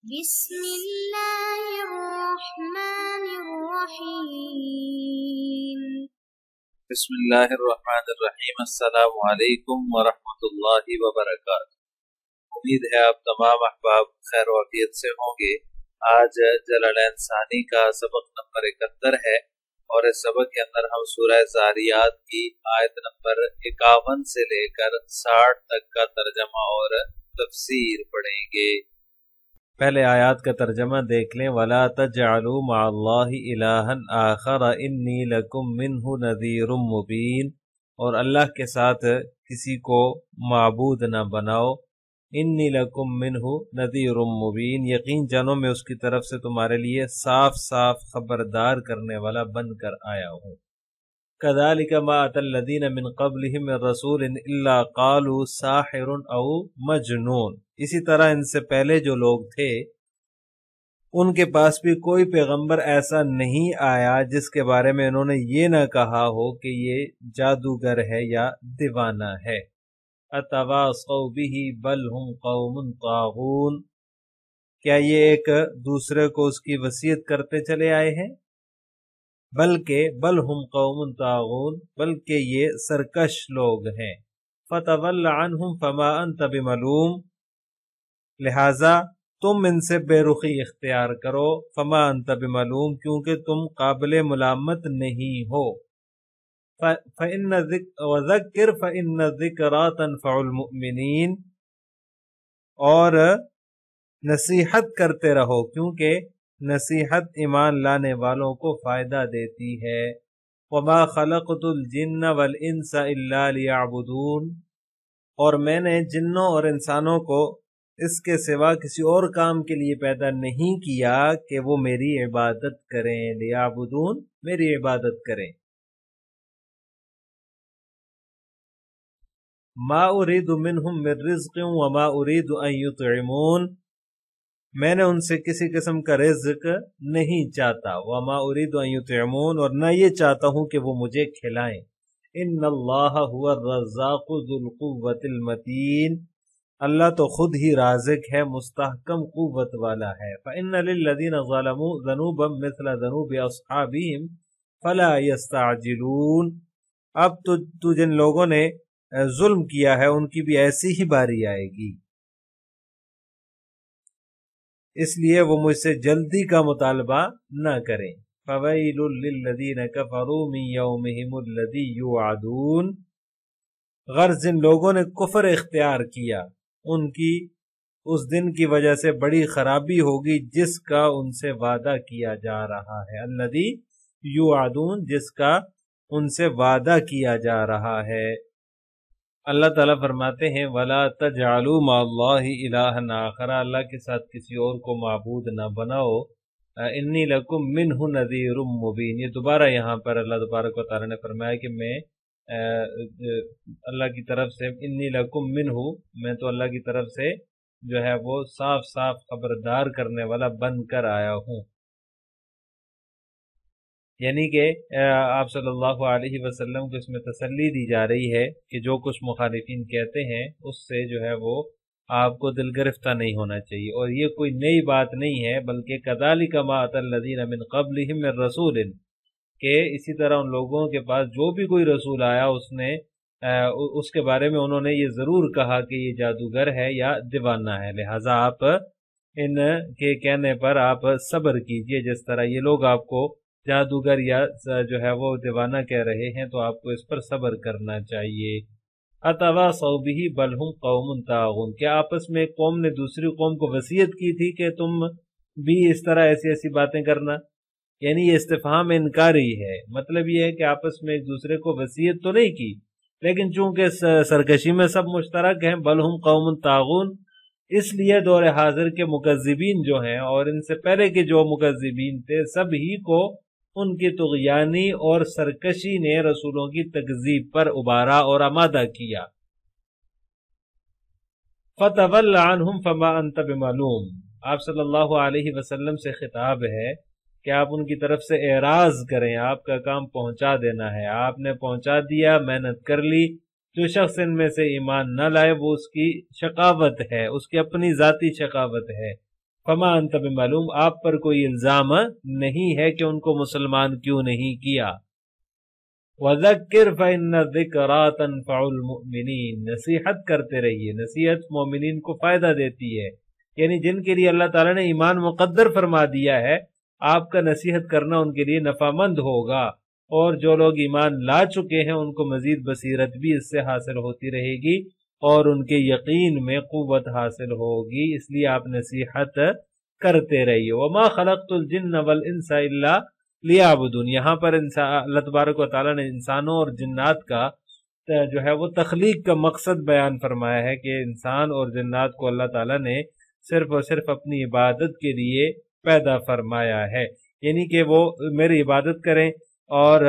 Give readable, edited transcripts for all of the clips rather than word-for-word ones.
بسم اللہ الرحمن الرحیم بسم اللہ الرحمن الرحیم۔ السلام علیکم ورحمۃ اللہ وبرکاتہ۔ امید ہے آپ تمام احباب خیر و عافیت سے ہوں گے۔ آج جلالین ثانی کا سبق نمبر 71 ہے اور اس سبق کے اندر ہم سورہ زاریات کی آیت نمبر 51 سے لے کر 60 تک کا ترجمہ اور تفسیر پڑھیں گے۔ پہلے آیات کا ترجمہ دیکھ لیں۔ وَلَا تَجْعَلُوا مَعَ اللَّهِ إِلَٰهًا آخَرَ إِنِّي لَكُم مِّنْهُ نَذِيرٌ مُّبِينٌ، اور اللہ کے ساتھ کسی کو معبود نہ بناؤ۔ إِنِّي لَكُم مِّنْهُ نَذِيرٌ مُّبِينٌ، یقین جانو میں اس کی طرف سے تمہارے لیے صاف صاف خبردار کرنے والا بن کر آیا ہوں۔ كَذَلِكَ مَا أَتَى الَّذِينَ مِن قَبْلِهِم مِّن رَّسُولٍ إِلَّا قَالُوا سَاحِرٌ أَوْ مَجْنُونٌ، اسی طرح ان سے پہلے جو لوگ تھے ان کے پاس بھی کوئی پیغمبر ایسا نہیں آیا جس کے بارے میں انہوں نے یہ نہ کہا ہو کہ یہ جادوگر ہے یا دیوانہ ہے۔ أَتَوَاصَوْا بِهِ بَلْ هُمْ قَوْمٌ طَاغُونَ، کیا یہ ایک دوسرے کو اس کی وصیت کرتے چلے آئے ہیں؟ بلکہ بل ہم قوم طاغون، بلکہ یہ سرکش لوگ ہیں۔ فَتَوَلَّ عَنْهُمْ فَمَا أَنْتَ بِمَلُومٍ، لہٰذا تم ان سے بے رخی اختیار کرو۔ فَمَا أَنْتَ بِمَلُومٍ، کیونکہ تم قابل ملامت نہیں ہو۔ وَذَكِّرْ فَإِنَّ الذِّكْرَىٰ تَنفَعُ الْمُؤْمِنِينَ، اور نصیحت کرتے رہو کیونکہ نصیحت ایمان لانے والوں کو فائدہ دیتی ہے۔ وَمَا خَلَقْتُ الْجِنَّ وَالْإِنسَ إِلَّا لِيَعْبُدُونَ، اور میں نے جنوں اور انسانوں کو اس کے سوا کسی اور کام کے لیے پیدا نہیں کیا کہ وہ میری عبادت کریں۔ لیعبدون، میری عبادت کریں۔ ما اريد منهم من رزق وما اريد ان يطعمون، میں نے ان سے کسی قسم کا رزق نہیں چاہتا۔ وما اريد ان يطعمون، اور نہ یہ چاہتا ہوں کہ وہ مجھے کھلائیں۔ ان اللہ هو الرزاق ذو القوة المتین، اللہ تو خود ہی رازق ہے، مستحکم قوت والا ہے۔ فإن للذین ظلموا ذنوبا مثل ذنوب اصحابهم فلا يستعجلون، اب تو جن لوگوں نے ظلم کیا ہے ان کی بھی ایسی ہی باری آئے گی، اس لیے وہ مجھ سے جلدی کا مطالبہ نہ کریں۔ فویل للذین کفروا من یومہم الذی یوعدون، غرض جن لوگوں نے کفر اختیار کیا ان کی اس دن کی وجہ سے بڑی خرابی ہوگی جس کا ان سے وعدہ کیا جا رہا ہے۔ الذی یوعدون، جس کا ان سے وعدہ کیا جا رہا ہے۔ اللہ تعالیٰ فرماتے ہیں وَلَا تَجْعَلُوا مَعَ اللَّهِ إِلَٰهًا آخَرَ، اللہ کے ساتھ کسی اور کو معبود نہ بناؤ۔ إِنِّي لَكُم مِّنْهُ نَذِيرٌ مُّبِينٌ، یہ دوبارہ یہاں پر اللہ تبارک و تعالیٰ نے فرمایا کہ میں اللہ کی طرف سے انی لکم منہ، میں تو اللہ کی طرف سے جو ہے وہ صاف صاف خبردار کرنے والا بن کر آیا ہوں۔ یعنی کہ آپ صلی اللہ علیہ وسلم کو اس میں تسلی دی جا رہی ہے کہ جو کچھ مخالفین کہتے ہیں اس سے جو ہے وہ آپ کو دل گرفتہ نہیں ہونا چاہیے، اور یہ کوئی نئی بات نہیں ہے، بلکہ کذالک ما اتی الذین من قبلہم من رسول، کہ اسی طرح ان لوگوں کے پاس جو بھی کوئی رسول آیا اس کے بارے میں انہوں نے یہ ضرور کہا کہ یہ جادوگر ہے یا دیوانہ ہے، لہٰذا آپ ان کے کہنے پر آپ صبر کیجئے۔ جس طرح یہ لوگ آپ کو جادوگر یا جو ہے وہ دیوانہ کہہ رہے ہیں تو آپ کو اس پر صبر کرنا چاہیے۔ اتواصوا بہ بل ہم قوم طاغون، کیا آپس میں ایک قوم نے دوسری قوم کو وصیت کی تھی کہ تم بھی اس طرح ایسی ایسی باتیں کرنا؟ یعنی یہ استفہام انکاری ہے، مطلب یہ ہے کہ آپس میں ایک دوسرے کو وصیت تو نہیں کی، لیکن چونکہ سرکشی میں سب مشترک ہیں، بل ہم قوم طاغون، اس لیے دور حاضر کے مکذبین جو ہیں اور ان سے پہلے کے جو مکذبین تھے سب ہی کو ان کی طغیانی اور سرکشی نے رسولوں کی تکذیب پر ابھارا اور آمادہ کیا۔ فَتَوَلَّ عَنْهُمْ فَمَا أَنْتَ بِمَلُومٍ، آپ صلی اللہ علیہ وسلم سے خطاب ہے کہ آپ ان کی طرف سے اعراض کریں، آپ کا کام پہنچا دینا ہے، آپ نے پہنچا دیا، محنت کر لی۔ جو شخص ان میں سے ایمان نہ لائے وہ اس کی شقاوت ہے، اس کی اپنی ذاتی شقاوت ہے۔ فما انت بمعلوم، آپ پر کوئی الزام نہیں ہے کہ ان کو مسلمان کیوں نہیں کیا۔ وَذَكِّرْ فَإِنَّ الذِّكْرَىٰ تَنفَعُ الْمُؤْمِنِينَ، نصیحت کرتے رہیے، نصیحت مومنین کو فائدہ دیتی ہے، یعنی جن کے لیے اللہ تعالیٰ نے ایمان مقدر فرما دیا ہے، آپ کا نصیحت کرنا ان کے لیے نفع مند ہوگا، اور جو لوگ ایمان لا چکے ہیں ان کو مزید بصیرت بھی اس سے حاصل ہوتی رہے گی اور ان کے یقین میں قوت حاصل ہوگی، اس لیے آپ نصیحت کرتے رہیے۔ وَمَا خَلَقْتُ الْجِنَّ وَالْإِنسَ إِلَّا لِيَعْبُدُونِ، یہاں پر اللہ تبارک و تعالیٰ نے انسانوں اور جنات کا جو ہے وہ تخلیق کا مقصد بیان فرمایا ہے کہ انسان اور جنات کو اللہ تعالیٰ نے صرف اور صرف اپنی عبادت کے لیے پیدا فرمایا ہے، یعنی کہ وہ میری عبادت کریں، اور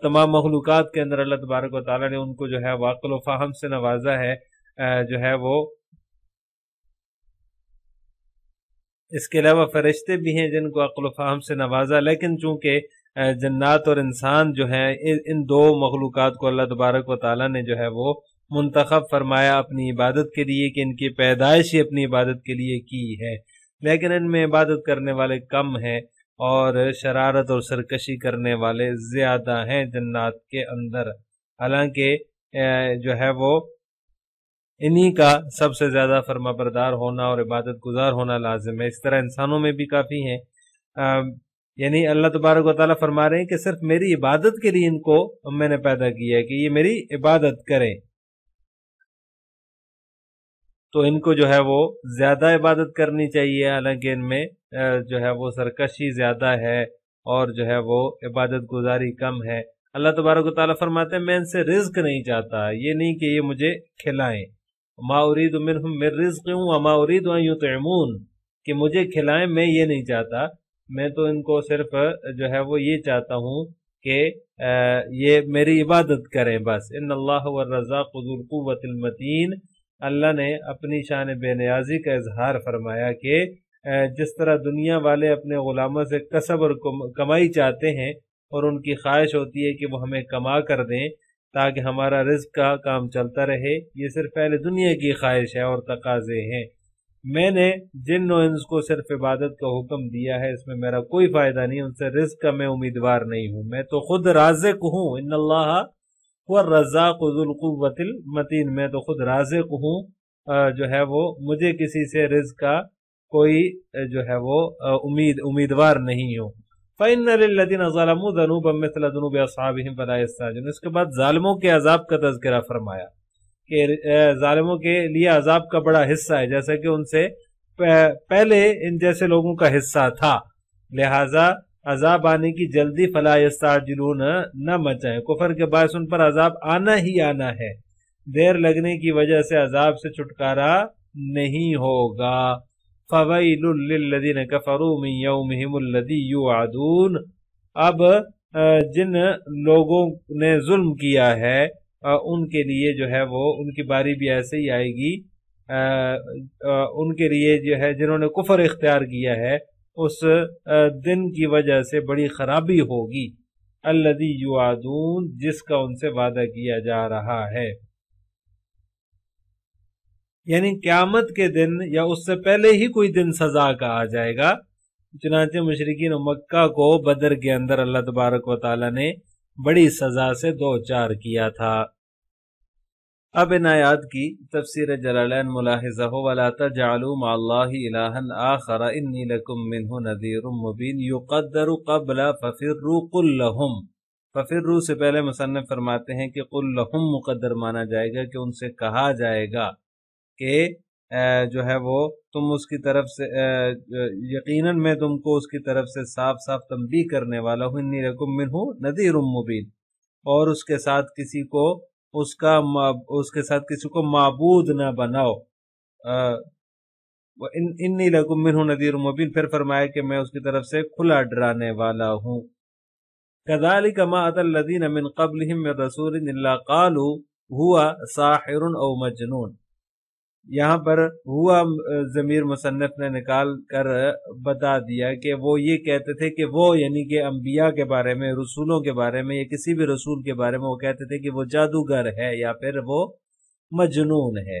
تمام مخلوقات کے اندر اللہ تبارک و تعالیٰ نے ان کو جو ہے عقل و فہم سے نوازا ہے، جو ہے وہ اس کے علاوہ فرشتے بھی ہیں جن کو عقل و فہم سے نوازا، لیکن چونکہ جنات اور انسان جو ہیں ان دو مخلوقات کو اللہ تبارک و تعالیٰ نے جو ہے وہ منتخب فرمایا اپنی عبادت کے لیے، کہ ان کی پیدائش ہی اپنی عبادت کے لیے کی ہے، لیکن ان میں عبادت کرنے والے کم ہیں اور شرارت اور سرکشی کرنے والے زیادہ ہیں جنات کے اندر، حالانکہ جو ہے وہ انہی کا سب سے زیادہ فرما بردار ہونا اور عبادت گزار ہونا لازم ہے۔ اس طرح انسانوں میں بھی کافی ہیں، یعنی اللہ تبارک و تعالیٰ فرما رہے ہیں کہ صرف میری عبادت کے لیے ان کو میں نے پیدا کیا ہے کہ یہ میری عبادت کریں، تو ان کو جو ہے وہ زیادہ عبادت کرنی چاہیے، حالانکہ ان میں جو ہے وہ سرکشی زیادہ ہے اور جو ہے وہ عبادت گزاری کم ہے۔ اللہ تبارک و تعالیٰ فرماتے ہیں میں ان سے رزق نہیں چاہتا، یہ نہیں کہ یہ مجھے کھلائیں، ما اريد منهم من رزق وما اريد ان يطعمون، کہ مجھے کھلائیں میں یہ نہیں چاہتا، میں تو ان کو صرف جو ہے وہ یہ چاہتا ہوں کہ یہ میری عبادت کریں بس۔ ان اللہ هو الرزاق ذو القوة المتین، اللہ نے اپنی شان بے نیازی کا اظہار فرمایا کہ جس طرح دنیا والے اپنے غلاموں سے کسب اور کمائی چاہتے ہیں اور ان کی خواہش ہوتی ہے کہ وہ ہمیں کما کر دیں تاکہ ہمارا رزق کا کام چلتا رہے، یہ صرف پہلے دنیا کی خواہش ہے اور تقاضے ہیں۔ میں نے جن و انس کو صرف عبادت کا حکم دیا ہے، اس میں میرا کوئی فائدہ نہیں، ان سے رزق کا میں امیدوار نہیں ہوں، میں تو خود رازق ہوں۔ ان اللہ هو الرزاق ذو القوة المتین، میں تو خود رازق ہوں، جو ہے وہ مجھے کسی سے رزق کا کوئی جو ہے وہ امیدوار نہیں ہوں۔ فَإِنَّ لِلَّذِينَ ظَلَمُوا ذَنُوبًا مِثْلَ ذُنُوبِ أَصْحَابِهِمْ فَلَا يَسْتَعْجِلُونَ، اس کے بعد ظالموں کے عذاب کا تذکرہ فرمایا کہ ظالموں کے لیے عذاب کا بڑا حصہ ہے، جیسا کہ ان سے پہلے ان جیسے لوگوں کا حصہ تھا، لہذا عذاب آنے کی جلدی فلا یستعجلون نہ مچائیں، کفر کے باعث ان پر عذاب آنا ہی آنا ہے، دیر لگنے کی وجہ سے عذاب سے چھٹکارا نہیں ہوگا۔ فَوَيْلٌ لِّلَّذِينَ كَفَرُوا مِن يَوْمِهِمُ الَّذِي يُوعَدُونَ، اب جن لوگوں نے ظلم کیا ہے ان کے لیے جو ہے وہ ان کی باری بھی ایسے ہی آئے گی، ان کے لیے جو ہے جنہوں نے کفر اختیار کیا ہے اس دن کی وجہ سے بڑی خرابی ہوگی، الذی یوعدون، جس کا ان سے وعدہ کیا جا رہا ہے، یعنی قیامت کے دن یا اس سے پہلے ہی کوئی دن سزا کا آ جائے گا۔ چنانچہ مشرکین مکہ کو بدر کے اندر اللہ تبارک و تعالی نے بڑی سزا سے دوچار کیا تھا۔ اب ان آیات کی تفسیر جلالین ملاحظہ ہو، وَلَا تَجْعَلُوا مَعَ اللَّهِ إِلَٰهًا آخَرَ إِنِّي لَكُم مِّنْهُ نَذِيرٌ مُّبِينٌ يُقَدَّرُ قَبْلَ فَفِرُّوا قُل لَّهُمْ، فَفِرُّوا سے پہلے مصنف فرماتے ہیں کہ قُل لَّهُمْ مقدر مانا جائے گا کہ ان سے کہا جائے گا کہ جو ہے وہ تم اس کی طرف سے یقیناً میں تم کو اس کی طرف سے صاف صاف تنبیہ کرنے والا ہوں، انی لکم منہ نذیر مبین، اور اس کے ساتھ کسی کو معبود نہ بناؤ، انی لکم منہ نذیر مبین، پھر فرمایا کہ میں اس کی طرف سے کھلا ڈرانے والا ہوں۔ کذالک ما اتی الذین من قبلہم من رسول الا قالوا هو ساحر او مجنون، یہاں پر ہوا ضمیر مصنف نے نکال کر بتا دیا کہ وہ یہ کہتے تھے کہ وہ یعنی کہ انبیاء کے بارے میں، رسولوں کے بارے میں یا کسی بھی رسول کے بارے میں وہ کہتے تھے کہ وہ جادوگر ہے یا پھر وہ مجنون ہے۔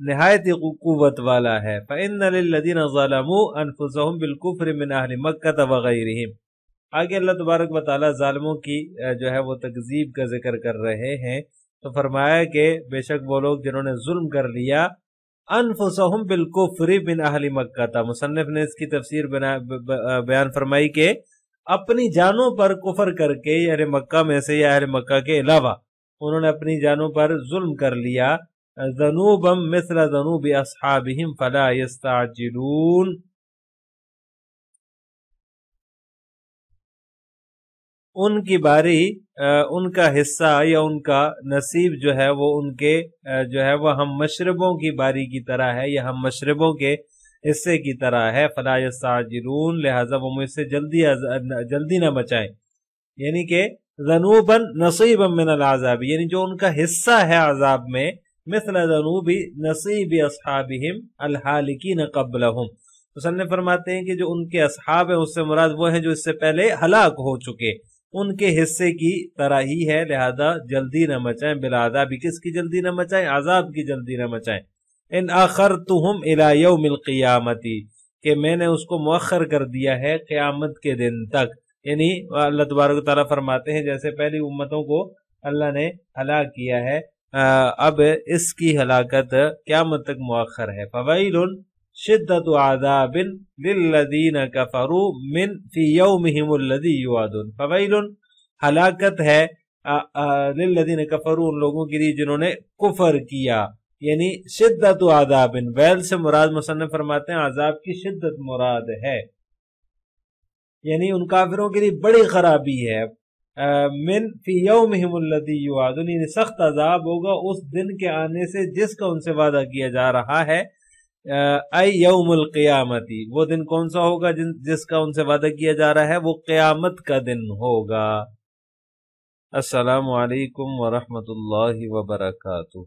نہایت قوت والا ہے۔ فَإِنَّ لِلَّذِينَ ظَلَمُوا أَنفُسَهُمْ بِالْكُفْرِ مِنْ أَهْلِ مَكَّةَ وَغَيْرِهِمْ۔ آگے اللہ تبارک و تعالیٰ ظالموں کی جو ہے وہ تکذیب کا ذکر کر رہے ہیں، تو فرمایا کہ بے شک وہ لوگ جنہوں نے ظلم کر لیا، انفسہم بالکفر من اہل مکہ تھا۔ مصنف نے اس کی تفسیر بیان فرمائی کہ اپنی جانوں پر کفر کر کے، یعنی مکہ میں سے یا اہل مکہ کے علاوہ انہوں نے اپنی جانوں پر ظلم کر لیا۔ ذنوبا مثل ذنوب اصحابہم فلا یستعجلون، ان کی باری، ان کا حصہ یا ان کا نصیب جو ہے وہ ان کے جو ہے وہ ہم مشربوں کی باری کی طرح ہے، یا ہم مشربوں کے حصے کی طرح ہے۔ فلا یستعجلون، لہذا وہ مجھ سے جلدی نہ بچائیں، یعنی کہ ذنوبا نصیبا من العذاب، یعنی جو ان کا حصہ ہے عذاب میں، مثل ذنوب نصیب اصحابہم الحالکین قبلہم۔ مصنف فرماتے ہیں کہ جو ان کے اصحاب ہیں اس سے مراد وہ ہیں جو اس سے پہلے ہلاک ہو چکے، ان کے حصے کی طرح ہی ہے، لہذا جلدی نہ مچائیں بالعذاب۔ کس کی جلدی نہ مچائیں؟ عذاب کی جلدی نہ مچائیں۔ ان آخرتہم الی یوم القیامت، کہ میں نے اس کو مؤخر کر دیا ہے قیامت کے دن تک، یعنی اللہ تبارک و تعالیٰ فرماتے ہیں جیسے پہلی امتوں کو اللہ نے ہلاک کیا ہے، اب اس کی ہلاکت قیامت تک مؤخر ہے۔ فویل شدت عذاب للذین کفروا من فی یومہم الذی یوعدون، فویل ہلاکت ہے للذین کفروا، ان لوگوں کے لیے جنہوں نے کفر کیا، یعنی شدت عذاب، ویل سے مراد مصنف فرماتے ہیں عذاب کی شدت مراد ہے، یعنی ان کافروں کے لیے بڑی خرابی ہے۔ من فی یومہم الذی یوعدون، یعنی سخت عذاب ہوگا اس دن کے آنے سے جس کا ان سے وعدہ کیا جا رہا ہے۔ ای یوم القیامتی، وہ دن کون سا ہوگا جس کا ان سے وعدہ کیا جا رہا ہے؟ وہ قیامت کا دن ہوگا۔ السلام علیکم ورحمۃ اللہ وبرکاتہ۔